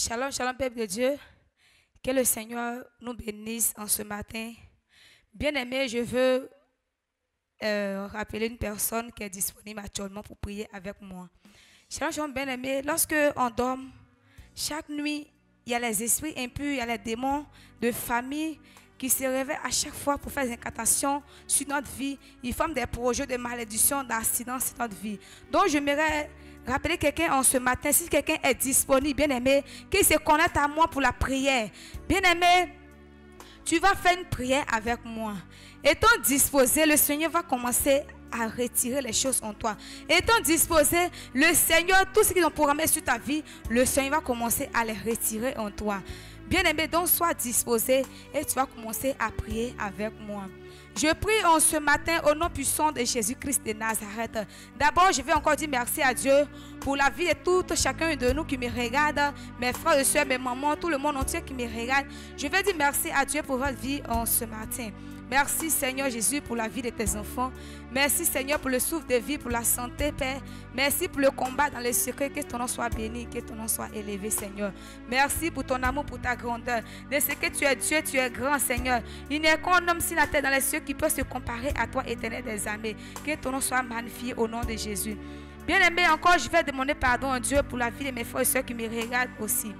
Shalom, shalom, peuple de Dieu. Que le Seigneur nous bénisse en ce matin. Bien-aimé, je veux rappeler une personne qui est disponible actuellement pour prier avec moi. Shalom, shalom, bien-aimé. Lorsque on dort, chaque nuit, il y a les esprits impurs, il y a les démons de famille qui se réveillent à chaque fois pour faire des incantations sur notre vie. Ils forment des projets de malédiction, d'accidents sur notre vie. Donc, j'aimerais rappeler quelqu'un en ce matin, si quelqu'un est disponible, bien-aimé, qu'il se connecte à moi pour la prière. Bien-aimé, tu vas faire une prière avec moi. Étant disposé, le Seigneur va commencer à retirer les choses en toi. Étant disposé, le Seigneur, tout ce qu'ils ont programmé sur ta vie, le Seigneur va commencer à les retirer en toi. Bien-aimé, donc sois disposé et tu vas commencer à prier avec moi. Je prie en ce matin au nom puissant de Jésus-Christ de Nazareth. D'abord, je vais encore dire merci à Dieu pour la vie de tout chacun de nous qui me regarde, mes frères et soeurs, mes mamans, tout le monde entier qui me regarde. Je vais dire merci à Dieu pour votre vie en ce matin. Merci Seigneur Jésus pour la vie de tes enfants. Merci Seigneur pour le souffle de vie, pour la santé, Père. Merci pour le combat dans les secrets. Que ton nom soit béni, que ton nom soit élevé, Seigneur. Merci pour ton amour, pour ta grandeur. De ce que tu es Dieu, tu es grand, Seigneur. Il n'y a qu'un homme sur la terre dans les cieux qui peut se comparer à toi, éternel des armées. Que ton nom soit magnifié au nom de Jésus. Bien-aimé, encore je vais demander pardon à Dieu pour la vie de mes frères et soeurs qui me regardent aussi.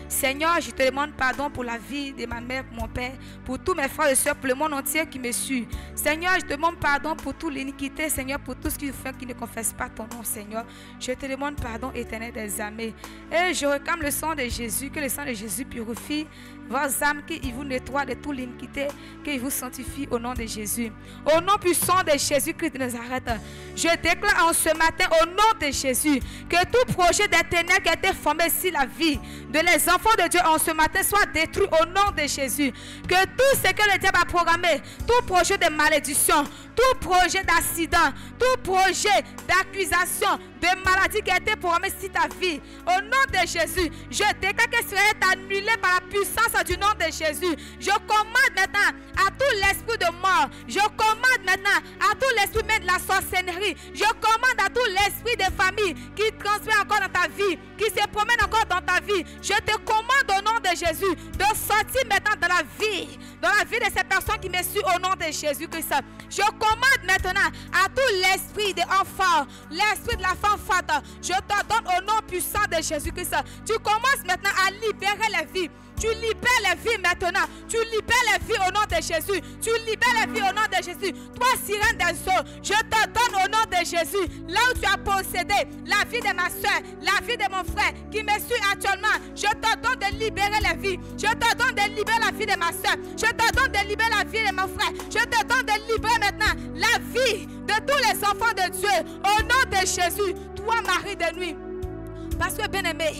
Seigneur, je te demande pardon pour la vie de ma mère, pour mon père, pour tous mes frères et soeurs, pour le monde entier qui me suit. Seigneur, je te demande pardon pour toute l'iniquité, Seigneur, pour tout ce qu'ils font qui ne confesse pas ton nom, Seigneur. Je te demande pardon, éternel des armées. Et je réclame le sang de Jésus, que le sang de Jésus purifie vos âmes, qu'il vous nettoie de toute l'iniquité, qu'il vous sanctifie au nom de Jésus. Au nom puissant de Jésus-Christ de Nazareth, je déclare en ce matin, au nom de Jésus, que tout projet des ténèbres qui a été formé sur la vie de les enfants de Dieu en ce matin soit détruit au nom de Jésus. Que tout ce que le diable a programmé, tout projet de malédiction, tout projet d'accident, tout projet d'accusation, de maladie qui a été programmé sur ta vie, au nom de Jésus, je déclare que cela est annulé par la puissance du nom de Jésus. Je commande maintenant à tout l'esprit de mort, je commande maintenant à tout l'esprit même de la sorcellerie, je commande à tout l'esprit de famille qui transmet encore dans ta vie, qui se promène encore dans ta vie. Je te commande au nom de Jésus de sortir maintenant dans la vie de ces personnes qui me suivent au nom de Jésus-Christ. Je commande maintenant à tout l'esprit de enfant, l'esprit de la femme fatale. Je t'ordonne au nom puissant de Jésus-Christ. Tu commences maintenant à libérer les vies. Tu libères les vies maintenant. Tu libères les vies au nom de Jésus. Tu libères les vies au nom de Jésus. Toi, sirène des eaux, je te donne au nom de Jésus. Là où tu as possédé la vie de ma soeur, la vie de mon frère qui me suit actuellement, je te donne de libérer les vies. Je te donne de libérer la vie de ma soeur. Je te donne de libérer la vie de mon frère. Je te donne de libérer maintenant la vie de tous les enfants de Dieu. Au nom de Jésus, toi, Marie de nuit. Parce que, bien-aimé,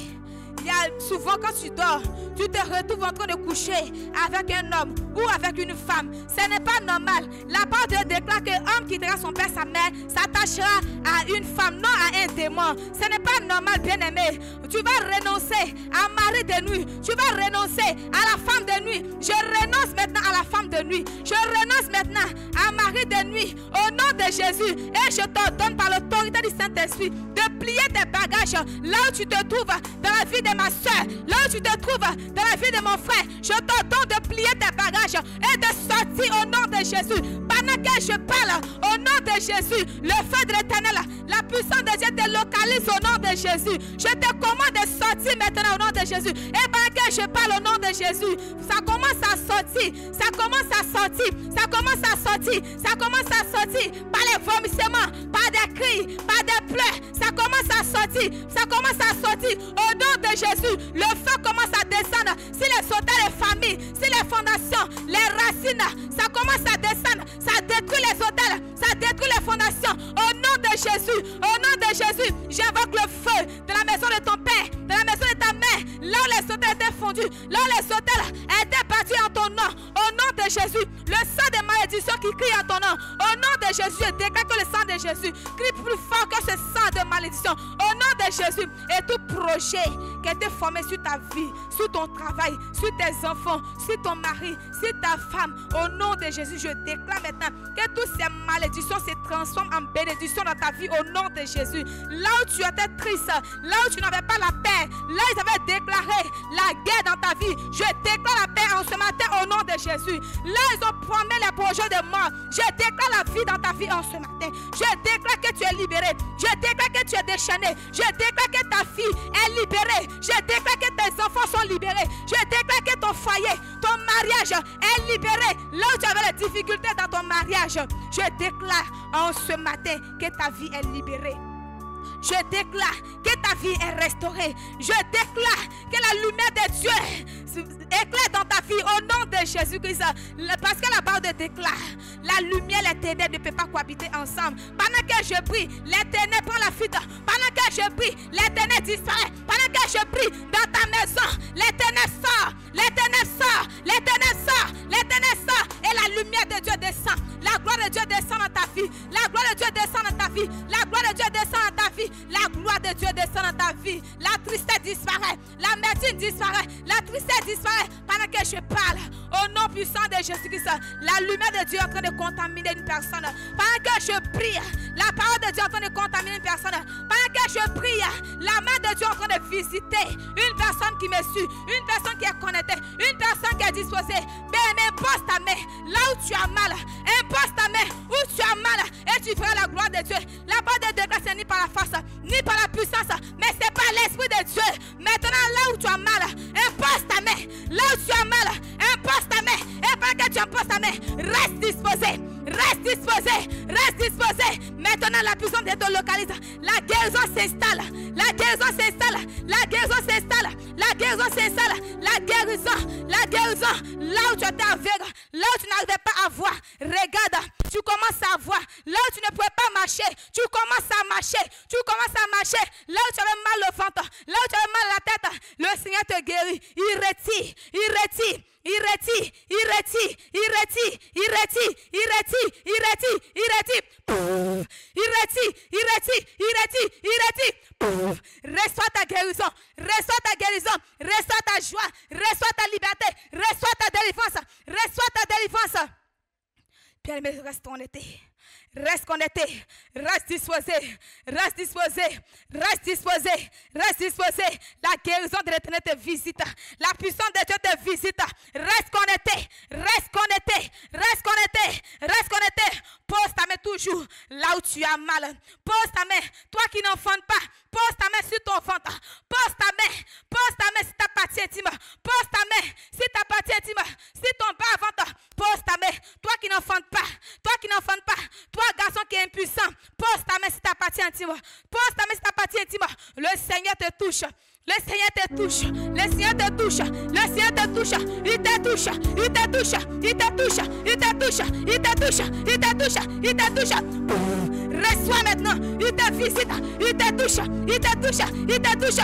il y a souvent quand tu dors, tu te retrouves en train de coucher avec un homme ou avec une femme. Ce n'est pas normal. La parole de Dieu déclare que l'homme quittera son père, sa mère, s'attachera à une femme, non à un démon. Ce n'est pas normal, bien-aimé. Tu vas renoncer à mari de nuit. Tu vas renoncer à la femme de nuit. Je renonce maintenant à la femme de nuit. Je renonce maintenant à mari de nuit. Au nom de Jésus. Et je t'ordonne par l'autorité du Saint-Esprit de plier tes bagages là où tu te trouves dans la vie de ma soeur, là où tu te trouves dans la vie de mon frère. Je t'ordonne de plier tes bagages et de sortir au nom de Jésus. Pendant que je parle au nom de Jésus, le feu de l'Éternel, la puissance de Dieu te localise au nom de Jésus. Je te commande de sortir maintenant au nom de Jésus. Et pendant que je parle au nom de Jésus, ça commence à sortir, ça commence à sortir, ça commence à sortir, ça commence à sortir par les vomissements, par des cris, par des pleurs. Ça commence à sortir, ça commence à sortir au nom de Jésus. Le feu commence à descendre sur les soldats, les familles, sur les fondations, les racines. Ça commence à descendre, ça détruit les hôtels, ça détruit les fondations. Au nom de Jésus, au nom de Jésus, j'invoque le feu dans la maison de ton père, dans la maison de ta mère, là où les hôtels étaient fondus, là où les hôtels étaient bâtis en ton nom. Au nom de Jésus, le sang de malédiction qui crient en ton nom. Au nom de Jésus, je déclare que le sang de Jésus crie plus fort que ce sang de malédiction. Au nom de Jésus, et tout projet qui a été formé sur ta vie, sur ton travail, sur tes enfants, sur ton mari, sur ta femme, au nom de Jésus, je déclare maintenant que toutes ces malédictions se transforment en bénédiction dans ta vie au nom de Jésus. Là où tu étais triste, là où tu n'avais pas la paix, là ils avaient déclaré la guerre dans ta vie, je déclare la paix en ce matin au nom de Jésus. Là ils ont promis les projets de mort, je déclare la vie dans ta vie en ce matin. Je déclare que tu es libéré, je déclare que tu es déchaîné, je déclare que ta fille est libérée, je déclare que tes enfants sont libérés, je déclare que ton foyer, ton mariage est libéré. Là où tu avais des difficultés dans ton mariage, je déclare en ce matin que ta vie est libérée. Je déclare que ta vie est restaurée. Je déclare que la lumière de Dieu éclaire dans ta vie au nom de Jésus-Christ. Parce que la parole déclare, la lumière et les ténèbres ne peuvent pas cohabiter ensemble. Pendant que je prie, les ténèbres prennent la fuite. Pendant que je prie, les ténèbres disparaissent. Pendant que je prie, dans ta maison, les ténèbres sortent. Les ténèbres sortent. Les ténèbres sortent. Les ténèbres sortent. Et la lumière de Dieu descend. La gloire de Dieu descend dans ta vie. La gloire de Dieu descend dans ta vie. La gloire de Dieu descend dans ta vie. La gloire de Dieu descend dans ta vie. La tristesse disparaît. L'amertume disparaît. La tristesse disparaît. Pendant que je parle, au nom puissant de Jésus-Christ, la lumière de Dieu est en train de contaminer une personne. Pendant que je prie, la parole de Dieu est en train de contaminer une personne. Pendant que je prie, la main de Dieu est en train de visiter une personne qui me suit, une personne qui est connectée, une personne qui est disposée. Mais impose ta main là où tu as mal. Impose ta main où tu as mal et tu feras la gloire de Dieu. La parole de Dieu, c'est ni par la force, ni par la puissance, mais c'est par l'Esprit de Dieu. Maintenant, là où tu as mal, impose ta main. Là où tu as mal, impose ta main. Et pendant que tu imposes ta main, reste disposé. Reste disposé. Reste disposé. Maintenant, la puissance de Dieu te localise. La guérison s'installe. La guérison s'installe. La guérison s'installe. La guérison s'installe. La guérison. La guérison. Là où tu étais aveugle, là où tu n'arrivais pas à voir, regarde, tu commences à voir. Là où tu ne pouvais pas marcher, tu commences à marcher. Tu commences à marcher. Là où tu avais mal au ventre, là où tu avais mal à la tête, le Seigneur te guérit. Il retire. Il retire. Il retire, il retire, il retire, il retire, il retire, il retire, il retire, il retire, il retire, il retire, il retire. Reçois ta guérison, reçois ta guérison, reçois ta joie, reçois ta liberté, reçois ta délivrance, reçois ta délivrance. Bien-aimé, reste connecté. Reste connecté, reste disposé, reste disposé, reste disposé, reste disposé. La guérison de l'Éternel te visite. La puissance de Dieu te visite. Reste connecté, reste connecté, reste connecté, reste connecté. Pose ta main toujours là où tu as mal. Pose ta main, toi qui n'enfantes pas. Pose ta main sur ton ventre. Pose ta main sur ta partie intime. Pose ta main sur ta partie intime, sur ton bas ventre. Pose ta main, toi qui n'enfantes pas, toi qui n'enfantes pas, toi garçon qui est impuissant, pose ta main sur ta partie intime. Pose ta main sur ta partie intime. Le Seigneur te touche. Le Seigneur te touche. Le Seigneur te touche. Le Seigneur te touche. Il te touche. Il te touche. Il te touche. Il te touche. Il te touche. Il te touche. Il te touche. Reçois maintenant. Il te visite. Il te touche. Il te touche. Il te touche.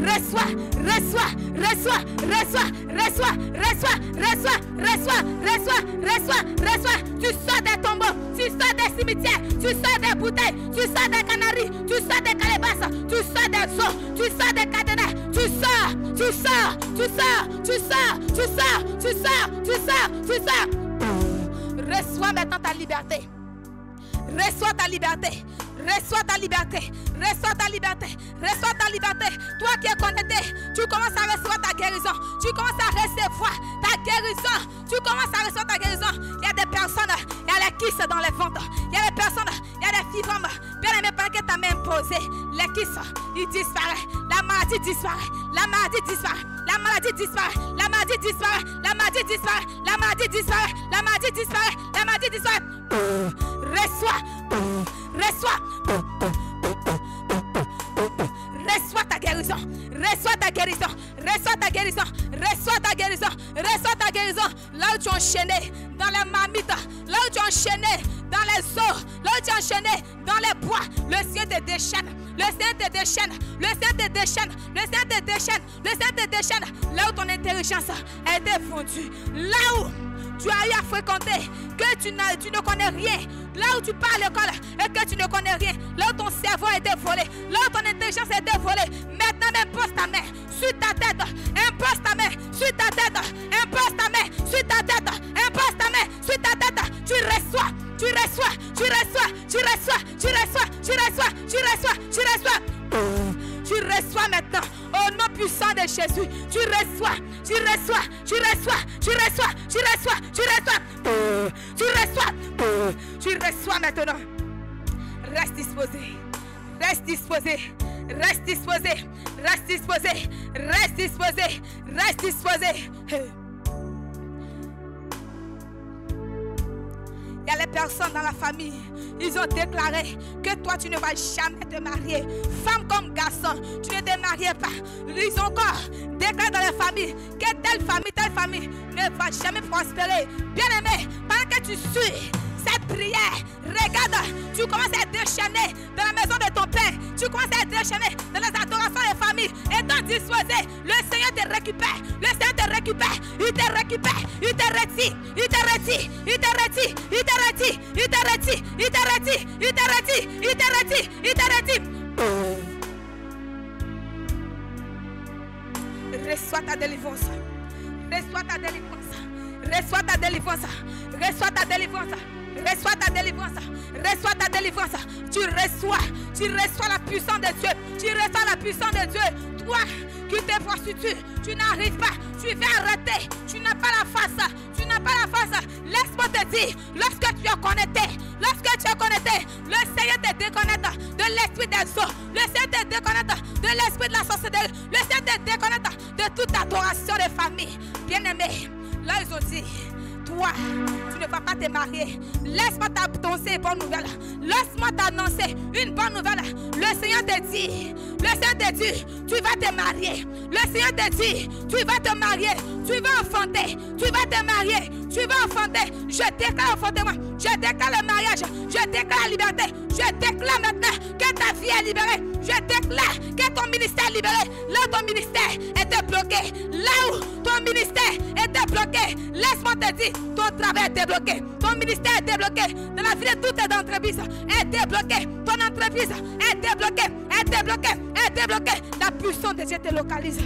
Reçois. Reçois. Reçois. Reçois. Reçois. Reçois. Reçois. Reçois. Reçois. Reçois. Reçois. Tu sors des tombeaux. Tu sors des cimetières. Tu sors des bouteilles. Tu sors des canaries. Tu sors des calebasses. Tu sors des os. Tu sors des cadenas. Tu sors. Tu sors. Tu sors. Tu sors. Tu sors. Tu sors. Tu sors. Tu sors. Reçois maintenant ta liberté. Reçois ta liberté. Reçois ta liberté. Reçois ta liberté. Reçois ta liberté. Toi qui es connecté, tu commences à recevoir ta guérison. Tu commences à recevoir ta guérison. Tu commences à recevoir ta guérison. Il y a des personnes, il y a les kisses dans les ventres. Il y a des personnes, il y a des fibromes. Bien aimé, pendant que ta main posée, les kisses, ils disparaissent. La maladie disparaît. La maladie disparaît. La maladie disparaît. La maladie disparaît. La maladie disparaît. La maladie disparaît. La maladie disparaît. La maladie disparaît. Reçois. Reçois. Reçois ta guérison. Reçois ta guérison. Reçois ta guérison. Reçois ta guérison. Reçois ta guérison. Là où tu es enchaîné dans les marmites. Là où tu es enchaîné dans les eaux. Là où tu es enchaîné dans les bois. Le Seigneur te déchaîne. Le Seigneur te déchaîne. Le Seigneur te déchaîne. Le Seigneur te déchaîne. Le Seigneur te déchaîne. Là où ton intelligence a été fondue. Là où tu as eu à fréquenter, que tu ne connais rien, là où tu pars à l'école et que tu ne connais rien, là où ton cerveau a été volé, là où ton intelligence a été volée, maintenant impose ta main sur ta tête, impose ta main sur ta tête, impose ta main sur ta tête, impose ta main sur ta tête, tu reçois, tu reçois, tu reçois, tu reçois, tu reçois, tu reçois, tu reçois, tu reçois. Tu reçois maintenant au nom puissant de Jésus. Tu reçois, tu reçois, tu reçois, tu reçois, tu reçois, tu reçois, tu reçois, tu reçois maintenant. Reste disposé, reste disposé, reste disposé, reste disposé, reste disposé, reste disposé. Il y a les personnes dans la famille, ils ont déclaré que toi tu ne vas jamais te marier. Femme comme garçon, tu ne te mariais pas. Ils ont encore déclaré dans la famille que telle famille ne va jamais prospérer. Bien aimé, pendant que tu suis cette prière, regarde, tu commences à être déchaîné dans la maison de ton père. Tu commences à être déchaîné dans les adorations des familles. Étant disposé, le Seigneur te récupère. Le Seigneur te récupère. Il te récupère. Il te retire. Il te retire. Il te retire. Il te retire. Il te retire. Il te retire. Il te retire. Il te retire. Il te retire. Reçois ta délivrance. Reçois ta délivrance. Reçois ta délivrance. Reçois ta délivrance. Reçois ta délivrance. Reçois ta délivrance. Tu reçois la puissance de Dieu. Tu reçois la puissance de Dieu. Toi qui te prostitues, tu n'arrives pas. Tu vas arrêter. Tu n'as pas la face. Tu n'as pas la face. Laisse-moi te dire, lorsque tu es connecté, le Seigneur te déconnecte de l'esprit des eaux. Le Seigneur te déconnecte de l'esprit de la sorcellerie. Le Seigneur te déconnecte de toute adoration de famille. Bien-aimé, là ils ont dit, toi, tu ne vas pas te marier. Laisse-moi t'annoncer une bonne nouvelle. Laisse-moi t'annoncer une bonne nouvelle. Le Seigneur te dit, tu vas te marier. Le Seigneur te dit, tu vas te marier. Tu vas enfanter. Tu vas te marier. Tu vas enfanter. Je déclare enfantement. Je déclare le mariage. Je déclare la liberté. Je déclare maintenant que ta vie est libérée. Je déclare que ton ministère est libéré. Là où ton ministère était bloqué. Là où ton ministère était bloqué. Laisse-moi te dire, ton travail est débloqué. Ton ministère est débloqué. Dans la vie de toutes tes entreprises est débloqué. Ton entreprise est débloquée. Est débloquée. Est débloquée. La puissance de Dieu te localise.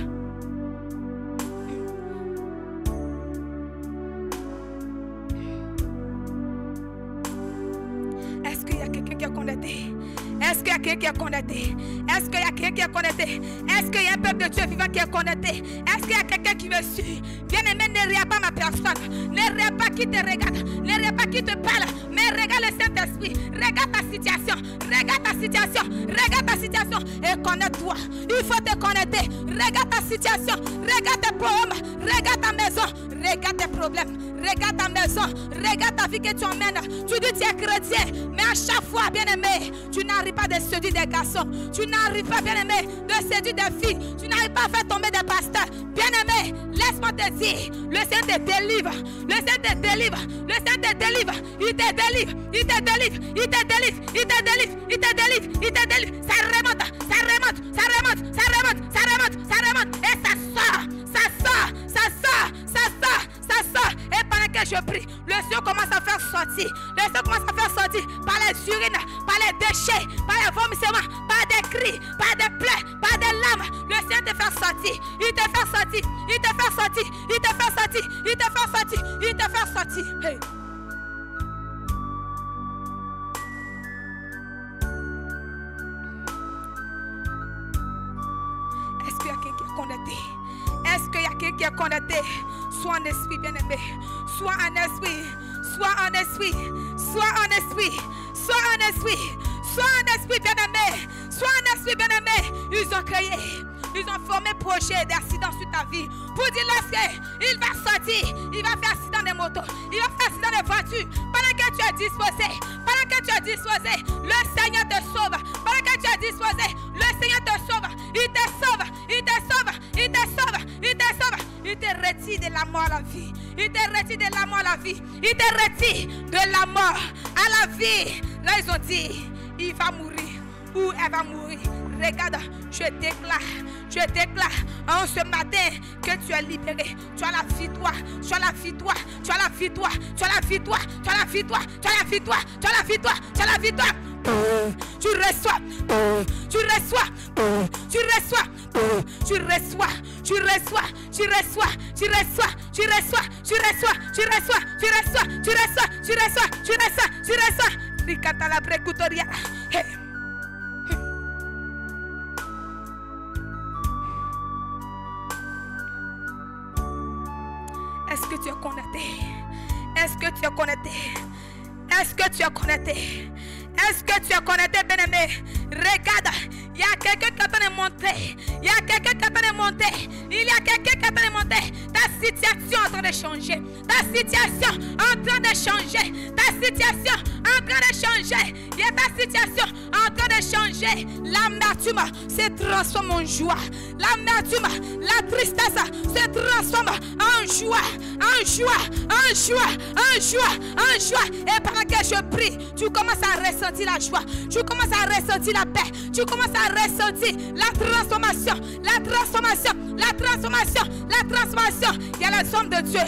Est-ce qu'il y a quelqu'un qui est connecté? Est-ce qu'il y a quelqu'un qui est connecté? Est-ce qu'il y a quelqu'un qui est connecté? Est-ce qu'il y a un peuple de Dieu vivant qui est connecté? Est-ce qu'il y a quelqu'un qui me suit? Bien-aimé, ne regarde pas ma personne. Ne regarde pas qui te regarde. Ne regarde pas qui te parle. Mais regarde le Saint-Esprit. Regarde ta situation. Regarde ta situation. Regarde ta situation. Et connais-toi. Il faut te connecter. Regarde ta situation. Regarde tes problèmes. Regarde ta maison. Regarde tes problèmes. Regarde ta maison. Regarde ta vie que tu emmènes. Tu dis que tu es chrétien. Mais à chaque fois, bien-aimé, tu n'arrives pas de séduire des garçons. Tu n'arrives pas, bien-aimé, de séduire des filles. Tu n'arrives pas à faire tomber des pasteurs. Bien-aimé, laisse-moi te dire, le Seigneur te délivre. Le Seigneur te délivre. Le Seigneur te délivre. Il te délivre. Il te délivre. Il te délivre. Il te délivre. Il te délivre. Il te délivre. Ça remonte. Ça remonte. Ça remonte. Ça remonte. Ça remonte. Ça remonte. Et ça sort. Ça sort. Ça sort. Ça sort. Ça sort. Et pendant que je prie, le Seigneur commence à faire sortir. Le Seigneur commence à faire sortir par les urines, par les déchets, par les vomissements, par des cris, par des pleurs, par des larmes. Le Seigneur te fait sortir. Il te fait sortir. Il te fait sortir. Il te fait sortir. Il te fait sortir. Il te fait sortir. Hey. Est-ce qu'il y a quelqu'un qui est connecté? Est-ce qu'il y a quelqu'un qui est connecté? Sois en esprit, bien-aimé. Sois en esprit. Sois en esprit. Sois en esprit. Sois en esprit. Sois en esprit, bien-aimé. Sois en esprit, bien-aimé. Ils ont créé. Ils ont formé un projet d'accident sur ta vie. Pour dire lorsqu'il va sortir, il va faire accident de moto. Il va faire accident de voiture. Pendant que tu es disposé. Pendant que tu es disposé, le Seigneur te sauve. Pendant que tu es disposé, le Seigneur te sauve. Il te sauve. Il te sauve. Il te sauve. Il te sauve. Il te retire de la mort à la vie. Il te retire de la mort à la vie. Il te retire de la mort à la vie. Là, ils ont dit, il va mourir ou elle va mourir. Regarde, je déclare en ce matin que tu es libéré. Tu as la victoire, tu as la victoire, tu as la victoire, tu as la victoire, tu as la victoire, tu as la victoire, tu as la victoire, tu as la victoire. Tu reçois, tu reçois, tu reçois, tu reçois, tu reçois, tu reçois, tu reçois, tu reçois, tu reçois, tu reçois, tu reçois, tu reçois, tu reçois, tu reçois, tu reçois. Ricata la precutoria. Est-ce que tu es connecté? Est-ce que tu es connecté? Est-ce que tu es connecté? Est-ce que tu es connecté, bien-aimé? Regarde, il y a quelqu'un qui est en train de monter. Il y a quelqu'un qui est en train de monter. Il y a quelqu'un qui est en train de monter. Ta situation est en train de changer. Ta situation est en train de changer. Ta situation est en train de changer. Il y a ta situation en train de changer. L'amertume se transforme en joie. L'amertume, la tristesse se transforme en joie. En joie, en joie, en joie, en joie. Et pendant que je prie, tu commences à ressentir la joie. Tu commences à ressentir la paix. Tu commences à ressentir la transformation. La transformation. La transformation. La transformation. Il y a les hommes de Dieu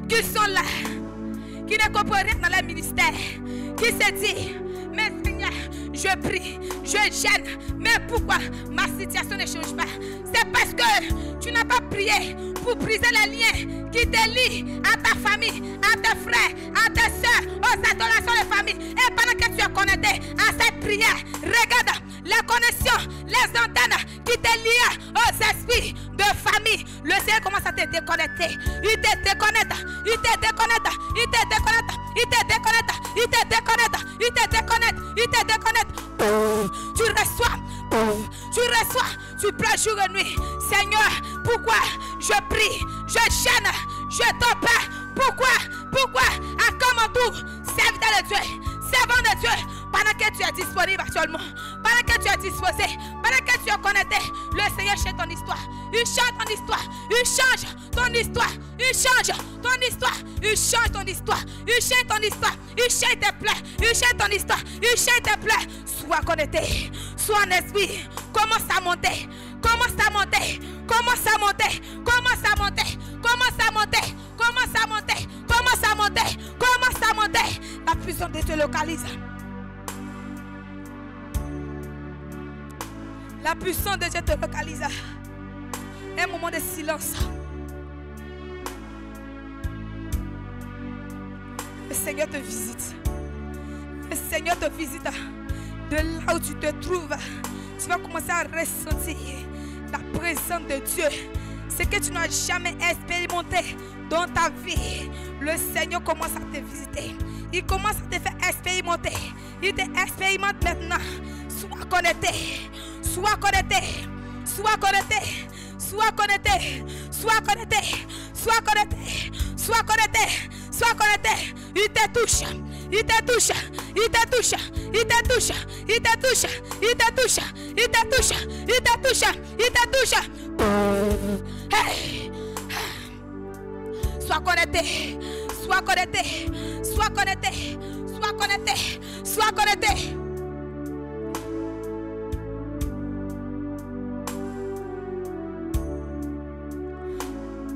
qui sont là, qui ne comprennent rien dans le ministère, qui se disent, mais Seigneur, je prie, je gêne, mais pourquoi ma situation ne change pas? C'est parce que tu n'as pas prié pour briser les liens qui te lient à ta famille, à tes frères, à tes soeurs, aux adorations de famille. Et pendant que tu es connecté à cette prière, regarde les connexions, les antennes qui te lient aux esprits de famille. Le Seigneur commence à te déconnecter. Il te déconnecte, il te déconnecte, il te déconnecte, il te déconnecte, il te déconnecte, il te déconnecte, il te déconnecte. Tu reçois, tu reçois, tu pleures jour et nuit. Seigneur, pourquoi je prie, je gêne, je t'opère? Pourquoi à comme mon tour, serviteur de Dieu, servant de Dieu, pendant que tu es disponible actuellement, pendant que tu es disposé, pendant que tu es connecté, le Seigneur change ton histoire. Il change ton histoire. Il change ton histoire. Il change ton histoire. Il change ton histoire. Il change ton histoire. Il change tes plaies. Il change ton histoire. Il change tes plaies. Sois connecté. Sois en esprit. Commence à monter. Commence à monter. Commence à monter. Commence à monter. Commence à monter. Commence à monter. Commence à monter. Commence à monter. La puissance de Dieu te localise. La puissance de Dieu te localise. Un moment de silence. Le Seigneur te visite. Le Seigneur te visite. De là où tu te trouves, tu vas commencer à ressentir la présence de Dieu. Ce que tu n'as jamais expérimenté dans ta vie, le Seigneur commence à te visiter. Il commence à te faire expérimenter. Il te expérimente maintenant. Sois connecté. Sois connecté. Sois connecté. Sois connecté. Sois connecté. Sois connecté. Sois connecté. Sois connecté. Il te touche. Il te touche. Il te touche. Il te touche. Il te touche. Il te touche. Il te touche. Il te touche. Il te touche. Hey. Sois connecté. Sois connecté. Sois connecté. Sois connecté. Sois connecté.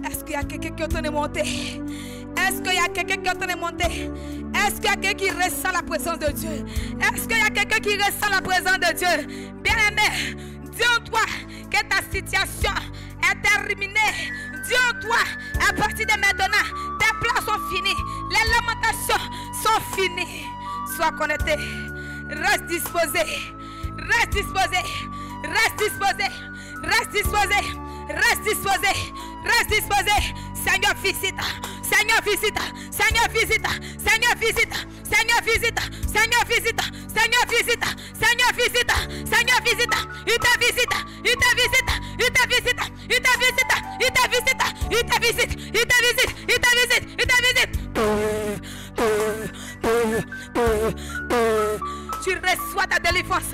Est-ce qu'il y a quelqu'un qui est en train de monter? Est-ce qu'il y a quelqu'un qui est en train de monter? Est-ce qu'il y a quelqu'un qui ressent la présence de Dieu? Est-ce qu'il y a quelqu'un qui ressent la présence de Dieu? Bien-aimé, dis en toi que ta situation est terminée. Dis en toi, à partir de maintenant, tes plans sont finis. Les lamentations sont finies. Sois connecté. Reste disposé. Reste disposé. Reste disposé. Reste disposé. Reste disposé. Reste disposé. Seigneur visite. Seigneur visite. Seigneur visite. Seigneur visite. Seigneur visite. Seigneur visite. Seigneur visite. Seigneur visite. Seigneur visite. Il te visite. Il te visite. Il te visite. Il te visite. Il te visite. Il te visite. Il te visite. Il te visite. Il te visite. Tu reçois ta délivrance.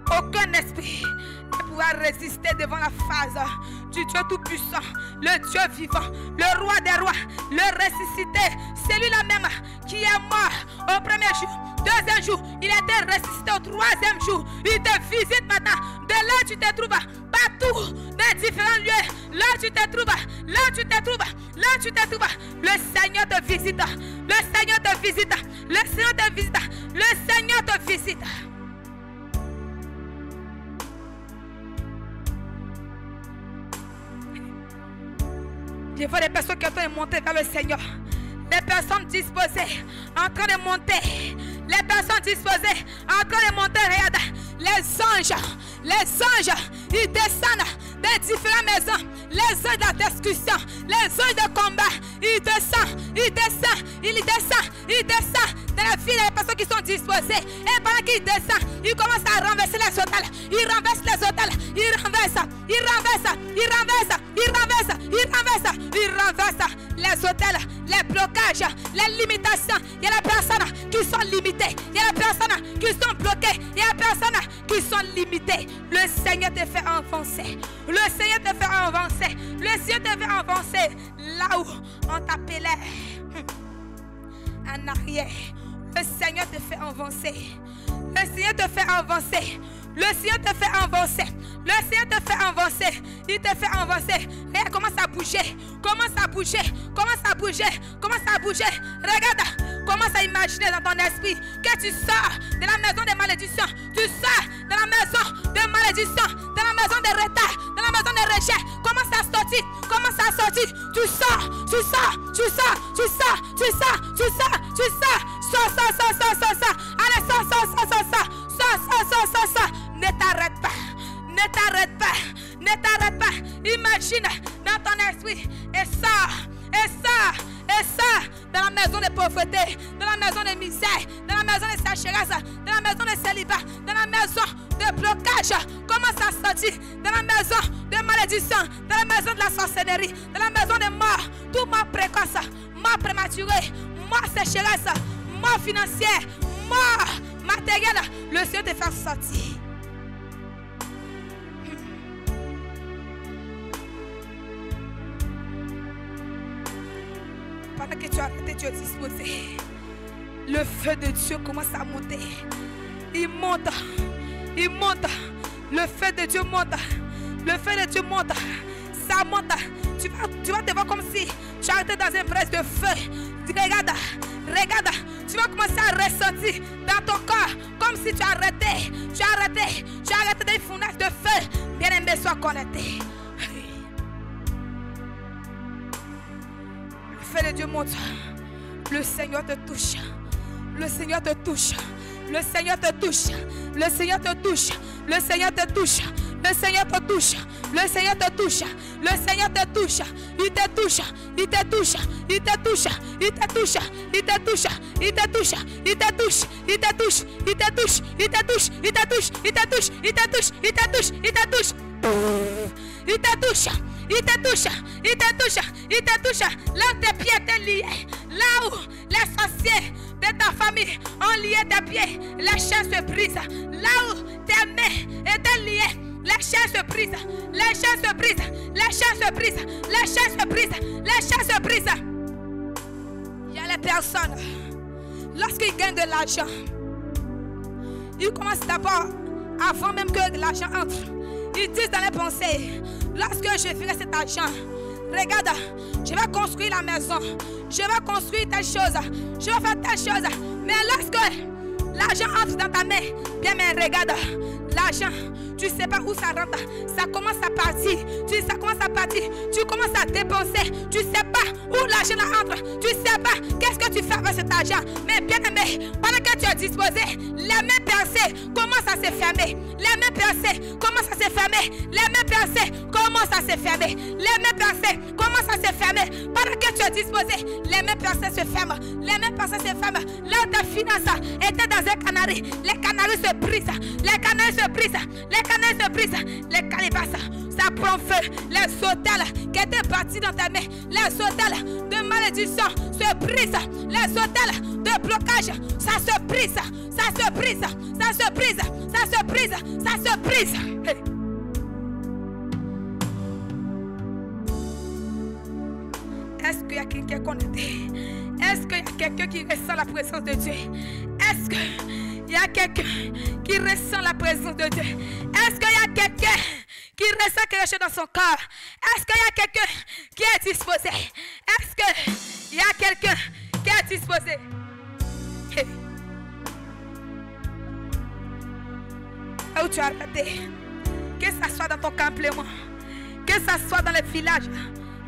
Aucun esprit ne pourra résister devant la phase du Dieu Tout-Puissant, le Dieu vivant, le roi des rois, le ressuscité, celui-là même qui est mort au premier jour, deuxième jour, il était ressuscité au troisième jour. Il te visite maintenant, de là tu te trouves, partout, dans différents lieux, là tu te trouves, là tu te trouves, là tu te trouves. Le Seigneur te visite, le Seigneur te visite, le Seigneur te visite, le Seigneur te visite. Je vois des personnes qui sont en train de monter vers le Seigneur. Les personnes disposées, en train de monter. Les personnes disposées, en train de monter. Regarde, les anges, ils descendent des différentes maisons. Les anges de la discussion, les anges de combat, ils descendent dans la vie des personnes qui sont disposées. Et pendant qu'ils descendent, ils commencent à renverser les hôtels. Ils renversent les hôtels. Ils renversent les hôtels, les blocages, les limitations. Il y a des personnes qui sont limitées. Il y a des personnes qui sont bloquées. Il y a des personnes qui sont limitées. Le Seigneur te fait avancer. Le Seigneur te fait avancer. Le Seigneur te fait avancer là où on t'appelait en arrière. Le Seigneur te fait avancer. Le Seigneur te fait avancer. Le Seigneur te fait avancer. Le Seigneur te fait avancer. Il te fait avancer. Regarde, commence à bouger. Commence à bouger. Commence à bouger. Commence à bouger. Regarde. Commence à imaginer dans ton esprit que tu sors de la maison de malédiction. Tu sors de la maison de malédiction. De la maison de retard. De la maison de rejet. Commence à sortir. Commence à sortir. Tu sors. Tu sors. Tu sors. Tu sors. Tu sors. Tu sors. Tu sors. Sors. Allez, sors. Ne t'arrête pas. Ne t'arrête pas. Ne t'arrête pas. Imagine dans ton esprit et sors. Et sors. Et sors dans la maison de pauvreté, dans la maison de misère, dans la maison de sécheresse, dans la maison de célibat, dans la maison de blocage. Commence à sortir dans la maison de malédiction, dans la maison de la sorcellerie, dans la maison de mort. Tout mort précoce, mort prématurée, mort sécheresse, mort financière, mort matérielle. Le Seigneur te fait sortir. Pendant que tu as arrêté, tu es disposé. Le feu de Dieu commence à monter. Il monte. Il monte. Le feu de Dieu monte. Le feu de Dieu monte. Ça monte. Tu vas te voir comme si tu as arrêté dans une presse de feu. Regarde. Regarde. Tu vas commencer à ressentir dans ton corps comme si tu as arrêté. Tu as arrêté. Tu as arrêté des fournaises de feu. Bien-aimé, sois connecté. Le feu de Dieu monte. Le Seigneur te touche. Le Seigneur te touche. Le Seigneur te touche. Le Seigneur te touche. Le Seigneur te touche. Le Seigneur te touche. Le Seigneur te touche. Le Seigneur te touche. Il te touche. Il te touche. Il te touche. Il te touche. Il te touche. Il te touche. Il te touche. Il te touche. Il te touche. Il te touche. Il te touche. Il te touche. Il te touche. Il te touche. Il te touche. Il te touche. Il te touche, il te touche, il te touche. Là où tes pieds étaient liés, là où les sorciers de ta famille ont lié tes pieds, les chaînes se brisent. Là où tes mains étaient liées, les chaînes se brisent, les chaînes se brisent, les chaînes se brisent, les chaînes se brisent, les chaînes se brisent. Il y a les personnes, lorsqu'ils gagnent de l'argent, ils commencent d'abord, avant même que l'argent entre, ils disent dans les pensées, lorsque je ferai cet argent, regarde, je vais construire la maison, je vais construire telle chose, je vais faire telle chose. Mais lorsque l'argent entre dans ta main, bien mais regarde, l'argent, tu ne sais pas où ça rentre, ça commence à partir, ça commence à partir, tu commences à dépenser, tu ne sais pas où l'argent entre, tu ne sais pas qu'est-ce que tu fais avec cet argent. Mais bien aimé, pendant que tu es disposé, les mêmes pensées commencent à se fermer, les mêmes pensées commencent à se fermer, les mêmes pensées commencent à se fermer, les mêmes pensées commencent à se fermer. Pendant que tu es disposé, les mêmes pensées se ferment, les mêmes pensées se ferment. Là où ta finance était dans un canari, les canaris se brisent, les canaris se brisent, les canaris se brisent, les calibasses, ça prend feu. Les hôtels qui étaient bâtis dans ta main, les hôtels de malédiction se brisent, les hôtels de blocage, ça se brise, ça se brise, ça se brise, ça se brise, ça se brise. Hey. Est-ce qu'il y a quelqu'un qui est connecté? Est-ce qu'il y a quelqu'un qui ressent la présence de Dieu? Est-ce qu'il y a quelqu'un qui ressent la présence de Dieu? Est-ce qu'il y a quelqu'un qui ressent quelque chose dans son corps? Est-ce qu'il y a quelqu'un qui est disposé? Est-ce qu'il y a quelqu'un qui est disposé? Hey. Où tu as raté, que ce soit dans ton campement, que ce soit dans les villages,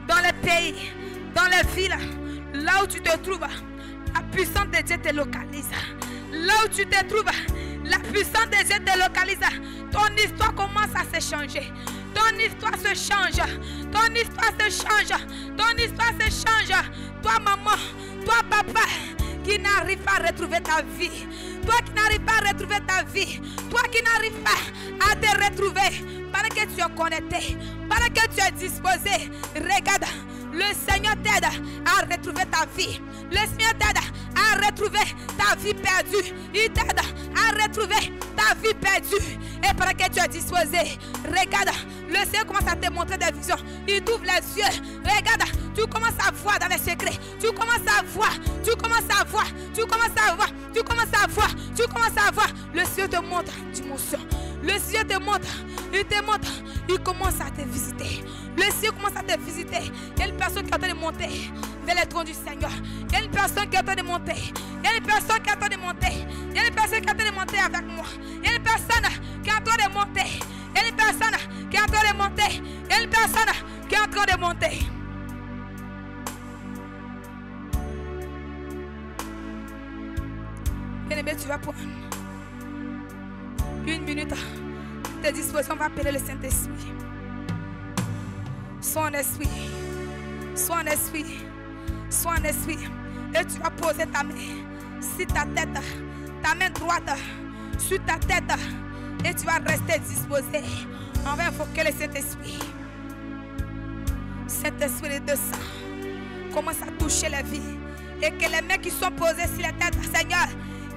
dans les pays, dans les villes, là où tu te trouves, la puissance de Dieu te localise. Là où tu te trouves, la puissance de Dieu te localise. Ton histoire commence à se changer. Ton histoire se change. Ton histoire se change. Ton histoire se change. Toi maman, toi papa, qui n'arrive pas à retrouver ta vie. Toi qui n'arrives pas à retrouver ta vie. Toi qui n'arrives pas à te retrouver. Pendant que tu es connecté, pendant que tu es disposé, regarde, le Seigneur t'aide à retrouver ta vie. Le Seigneur t'aide à retrouver ta vie perdue. Il t'aide à retrouver ta vie perdue. Et pendant que tu es disposé, regarde, le Seigneur commence à te montrer des visions. Il t'ouvre les yeux. Regarde, tu commences à voir dans les secrets. Tu commences à voir. Tu commences à voir. Tu commences à voir. Tu commences à voir. Tu commences à voir. Le Seigneur te montre dimension. Le Seigneur te montre. Il te montre. Il commence à te visiter. Le Seigneur commence à te visiter. Il y a une personne qui est en train de monter vers le trône du Seigneur. Il y a une personne qui est en train de monter. Il y a une personne qui est en train de monter. Il y a une personne qui est en train de monter avec moi. Il y a une personne qui est en train de monter. Il y a une personne qui est en train de monter. Il y a une personne qui est en train de monter. Bien-aimé, tu vas prendre 1 minute. Tes dispositions, on va appeler le Saint-Esprit. Sois en esprit. Sois en esprit. Sois en esprit. Et tu vas poser ta main sur ta tête. Ta main droite sur ta tête. Et tu vas rester disposé. On va invoquer le Saint-Esprit. Saint-Esprit de sang commence à toucher la vie. Et que les mains qui sont posées sur la tête, Seigneur,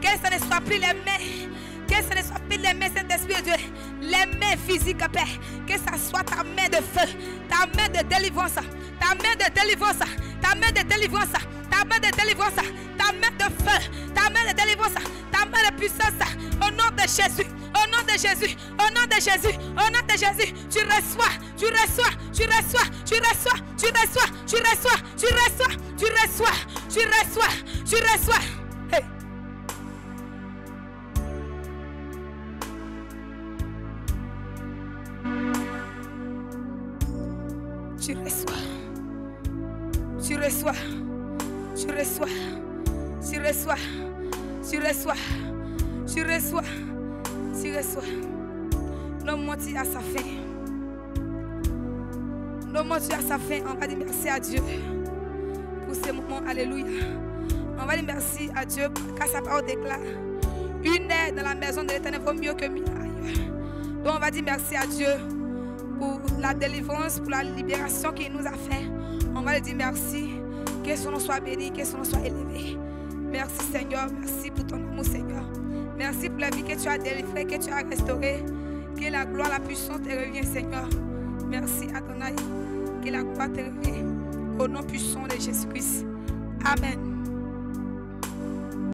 que ce ne soit plus les mains. Que ce ne soit plus les mains, Saint-Esprit de Dieu, les mains physiques, Père. Que ce soit ta main de feu, ta main de délivrance, ta main de délivrance, ta main de délivrance, ta main de délivrance, ta main de feu, ta main de délivrance, ta main de puissance. Au nom de Jésus, au nom de Jésus, au nom de Jésus, au nom de Jésus, tu reçois, tu reçois, tu reçois, tu reçois, tu reçois, tu reçois, tu reçois, tu reçois, tu reçois, tu reçois. Hey. Tu reçois, tu reçois, tu reçois, tu reçois, tu reçois, tu reçois, tu reçois. L'homme monte à sa fin. L'homme monte à sa fin. On va dire merci à Dieu pour ce moment. Alléluia. On va dire merci à Dieu car sa parole déclare: une heure dans la maison de l'Éternel vaut mieux que 1000 ailleurs. Donc on va dire merci à Dieu pour la délivrance, pour la libération qu'il nous a fait. On va lui dire merci. Que son nom soit béni, que son nom soit élevé. Merci Seigneur, merci pour ton amour Seigneur. Merci pour la vie que tu as délivrée, que tu as restaurée. Que la gloire, la puissance te revient Seigneur. Merci Adonai. Que la gloire te revient. Au nom puissant de Jésus-Christ. Amen.